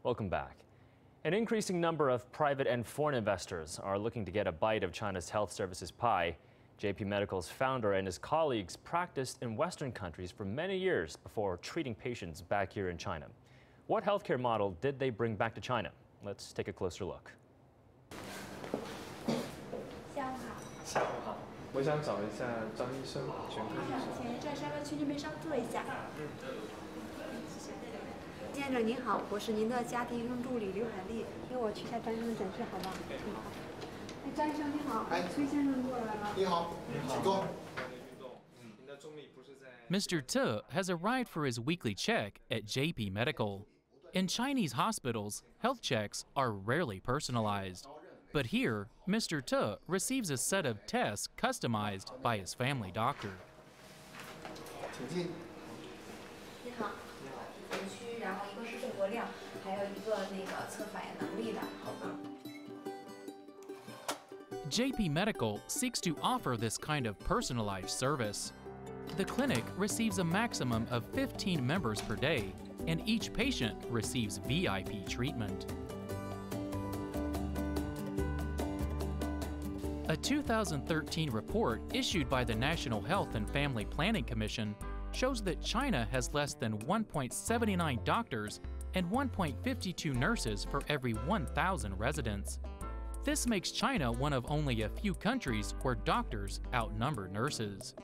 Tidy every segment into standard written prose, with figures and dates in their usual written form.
Welcome back. An increasing number of private and foreign investors are looking to get a bite of China's health services pie. JP Medical's founder and his colleagues practiced in Western countries for many years before treating patients back here in China. What healthcare model did they bring back to China? Let's take a closer look. 下午好，我想找一下张医生，全科医生。请在稍微去那边稍坐一下。先生您好，我是您的家庭医生助理刘海丽，陪我去一下张医生的诊室，好吧？好。哎，张医生你好，崔先生过来了。你好，请坐。 Mr. Tu has arrived for his weekly check at JP Medical. In Chinese hospitals, health checks are rarely personalized. But here, Mr. Tu receives a set of tests customized by his family doctor. 请进。你好，分区，然后一个是肺活量，还有一个测反应能力的，好吗？ JP Medical seeks to offer this kind of personalized service. The clinic receives a maximum of 15 members per day, and each patient receives VIP treatment. A 2013 report issued by the National Health and Family Planning Commission shows that China has less than 1.79 doctors and 1.52 nurses for every 1,000 residents. This makes China one of only a few countries where doctors outnumber nurses.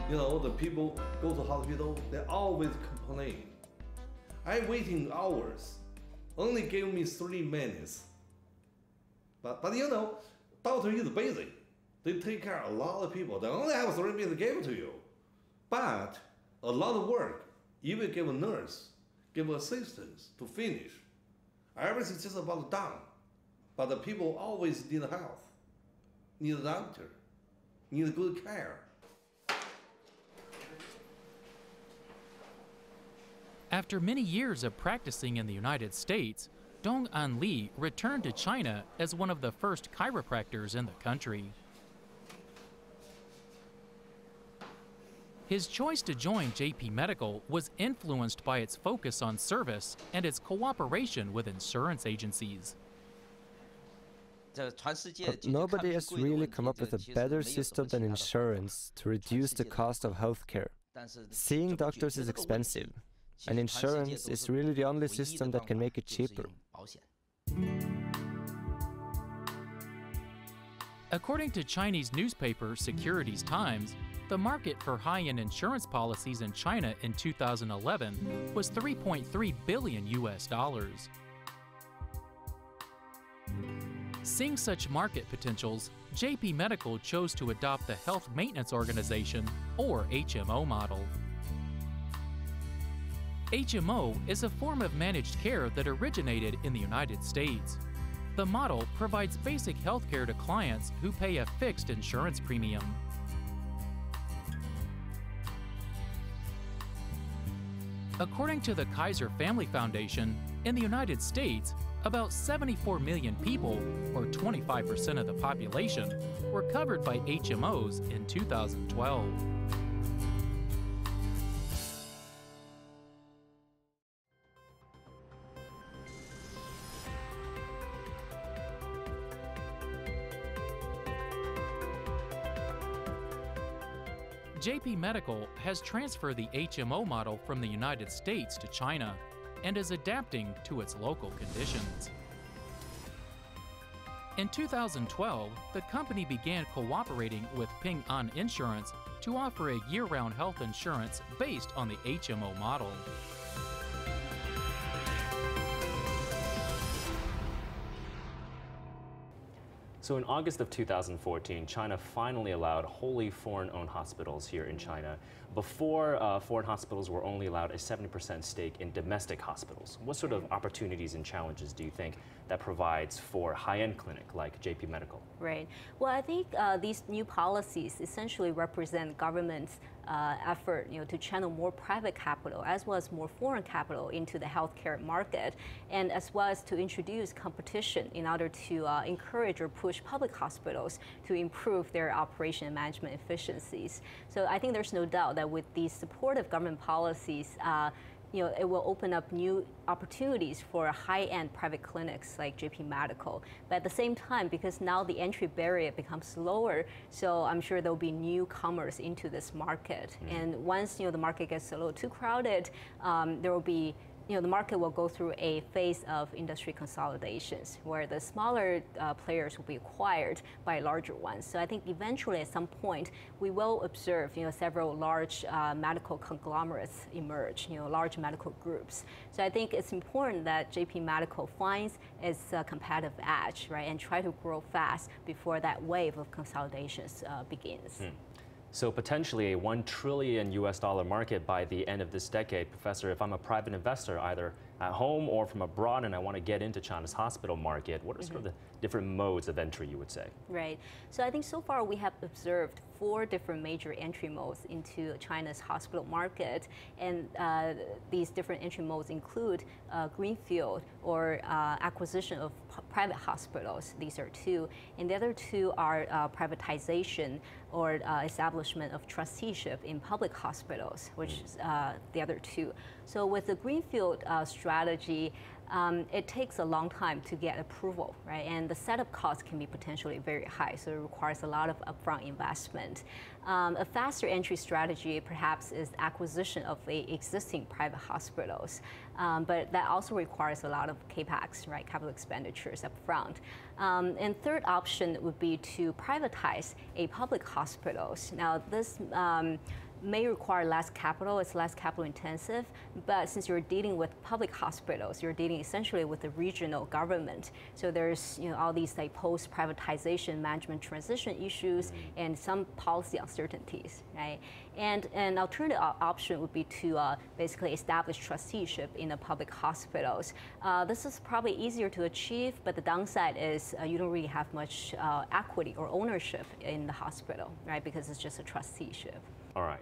You know, the people go to hospital, they always complain. I'm waiting hours, only give me 3 minutes. But you know, doctor is busy. They take care of a lot of people. They only have 3 minutes to give to you. But a lot of work, even give a nurse, give assistants to finish. Everything's just about done. But the people always need health, need a doctor, need good care. After many years of practicing in the United States, Dong An Li returned to China as one of the first chiropractors in the country. His choice to join JP Medical was influenced by its focus on service and its cooperation with insurance agencies. But nobody has really come up with a better system than insurance to reduce the cost of healthcare. Seeing doctors is expensive, and insurance is really the only system that can make it cheaper. According to Chinese newspaper Securities Times, the market for high-end insurance policies in China in 2011 was $3.3 billion US. Seeing such market potentials, JP Medical chose to adopt the Health Maintenance Organization, or HMO model. HMO is a form of managed care that originated in the United States. The model provides basic health care to clients who pay a fixed insurance premium. According to the Kaiser Family Foundation, in the United States, about 74 million people, or 25% of the population, were covered by HMOs in 2012. JP Medical has transferred the HMO model from the United States to China and is adapting to its local conditions. In 2012, the company began cooperating with Ping An Insurance to offer a year-round health insurance based on the HMO model. So in August of 2014, China finally allowed wholly foreign-owned hospitals here in China. Before, foreign hospitals were only allowed a 70% stake in domestic hospitals. What sort of opportunities and challenges do you think that provides for a high-end clinic like JP Medical? Right. Well, I think these new policies essentially represent government's effort, to channel more private capital as well as more foreign capital into the healthcare market, and as well as to introduce competition in order to encourage or push public hospitals to improve their operation and management efficiencies. So I think there's no doubt that with these supportive government policies, it will open up new opportunities for high-end private clinics like JP Medical. But at the same time, because now the entry barrier becomes lower, so I'm sure there will be newcomers into this market. And once the market gets a little too crowded, there will be the market will go through a phase of industry consolidations where the smaller players will be acquired by larger ones. So I think eventually at some point we will observe several large medical conglomerates emerge, large medical groups. So I think it's important that JP Medical finds its competitive edge, right, and try to grow fast before that wave of consolidations begins. So potentially a $1 trillion market by the end of this decade. Professor, if I'm a private investor, either at home or from abroad, and I want to get into China's hospital market, what are sort of the different modes of entry, you would say? Right. So I think so far we have observed 4 different major entry modes into China's hospital market. And these different entry modes include greenfield or acquisition of private hospitals. These are 2. And the other 2 are privatization or establishment of trusteeship in public hospitals, which is the other 2. So with the greenfield strategy, it takes a long time to get approval, right? And the setup cost can be potentially very high, so it requires a lot of upfront investment. A faster entry strategy perhaps is acquisition of existing private hospitals, but that also requires a lot of capex, right? Capital expenditures upfront. And third option would be to privatize a public hospitals. Now this may require less capital, it's less capital intensive, but since you're dealing with public hospitals, you're dealing essentially with the regional government. So there's all these like post-privatization management transition issues and some policy uncertainties, right? And an alternative option would be to basically establish trusteeship in the public hospitals. This is probably easier to achieve, but the downside is you don't really have much equity or ownership in the hospital, right? Because it's just a trusteeship. All right.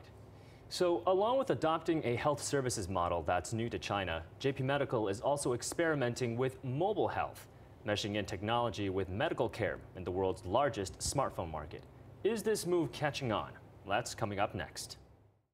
So along with adopting a health services model that's new to China, JP Medical is also experimenting with mobile health, meshing in technology with medical care in the world's largest smartphone market. Is this move catching on? That's coming up next.